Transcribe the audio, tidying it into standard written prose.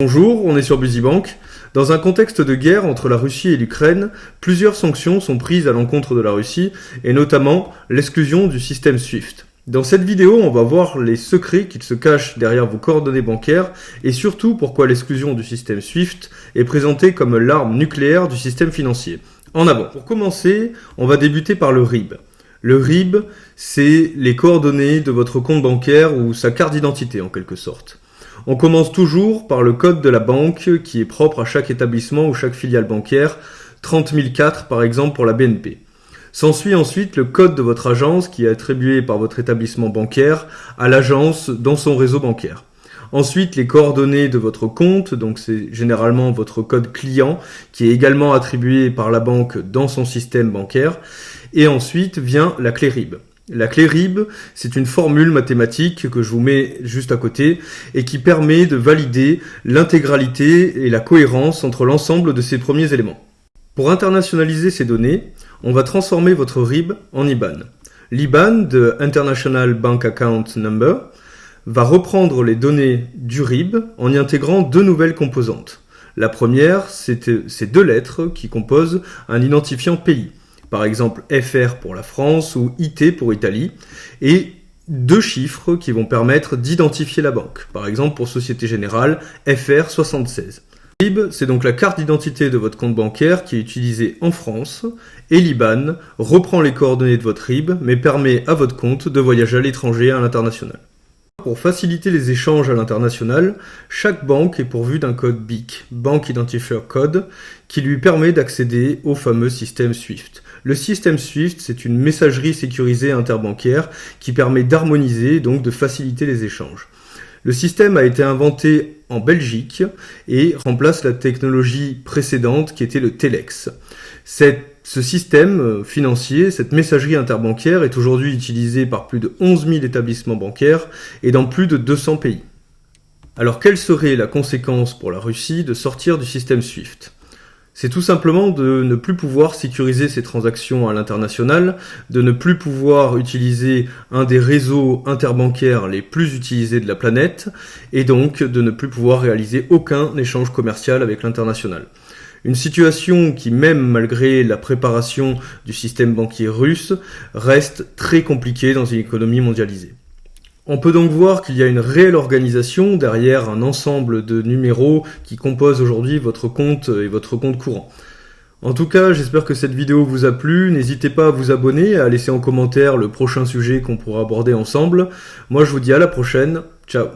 Bonjour, on est sur BusyBank. Dans un contexte de guerre entre la Russie et l'Ukraine, plusieurs sanctions sont prises à l'encontre de la Russie, et notamment l'exclusion du système SWIFT. Dans cette vidéo, on va voir les secrets qui se cachent derrière vos coordonnées bancaires, et surtout pourquoi l'exclusion du système SWIFT est présentée comme l'arme nucléaire du système financier. En avant. Pour commencer, on va débuter par le RIB. Le RIB, c'est les coordonnées de votre compte bancaire ou sa carte d'identité en quelque sorte. On commence toujours par le code de la banque qui est propre à chaque établissement ou chaque filiale bancaire, 30 004 par exemple pour la BNP. S'ensuit ensuite le code de votre agence qui est attribué par votre établissement bancaire à l'agence dans son réseau bancaire. Ensuite, les coordonnées de votre compte, donc c'est généralement votre code client qui est également attribué par la banque dans son système bancaire. Et ensuite vient la clé RIB. La clé RIB, c'est une formule mathématique que je vous mets juste à côté et qui permet de valider l'intégralité et la cohérence entre l'ensemble de ces premiers éléments. Pour internationaliser ces données, on va transformer votre RIB en IBAN. L'IBAN de International Bank Account Number va reprendre les données du RIB en y intégrant deux nouvelles composantes. La première, c'est ces deux lettres qui composent un identifiant pays. Par exemple FR pour la France ou IT pour Italie, et deux chiffres qui vont permettre d'identifier la banque. Par exemple pour Société Générale, FR 76. RIB, c'est donc la carte d'identité de votre compte bancaire qui est utilisée en France, et l'IBAN reprend les coordonnées de votre RIB, mais permet à votre compte de voyager à l'étranger et à l'international. Pour faciliter les échanges à l'international, chaque banque est pourvue d'un code BIC, Bank Identifier Code, qui lui permet d'accéder au fameux système SWIFT. Le système SWIFT, c'est une messagerie sécurisée interbancaire qui permet d'harmoniser et donc de faciliter les échanges. Le système a été inventé en Belgique et remplace la technologie précédente qui était le Telex. Ce système financier, cette messagerie interbancaire est aujourd'hui utilisée par plus de 11 000 établissements bancaires et dans plus de 200 pays. Alors quelle serait la conséquence pour la Russie de sortir du système SWIFT ? C'est tout simplement de ne plus pouvoir sécuriser ses transactions à l'international, de ne plus pouvoir utiliser un des réseaux interbancaires les plus utilisés de la planète, et donc de ne plus pouvoir réaliser aucun échange commercial avec l'international. Une situation qui, même malgré la préparation du système banquier russe, reste très compliquée dans une économie mondialisée. On peut donc voir qu'il y a une réelle organisation derrière un ensemble de numéros qui composent aujourd'hui votre compte et votre compte courant. En tout cas, j'espère que cette vidéo vous a plu. N'hésitez pas à vous abonner, à laisser en commentaire le prochain sujet qu'on pourra aborder ensemble. Moi, je vous dis à la prochaine. Ciao.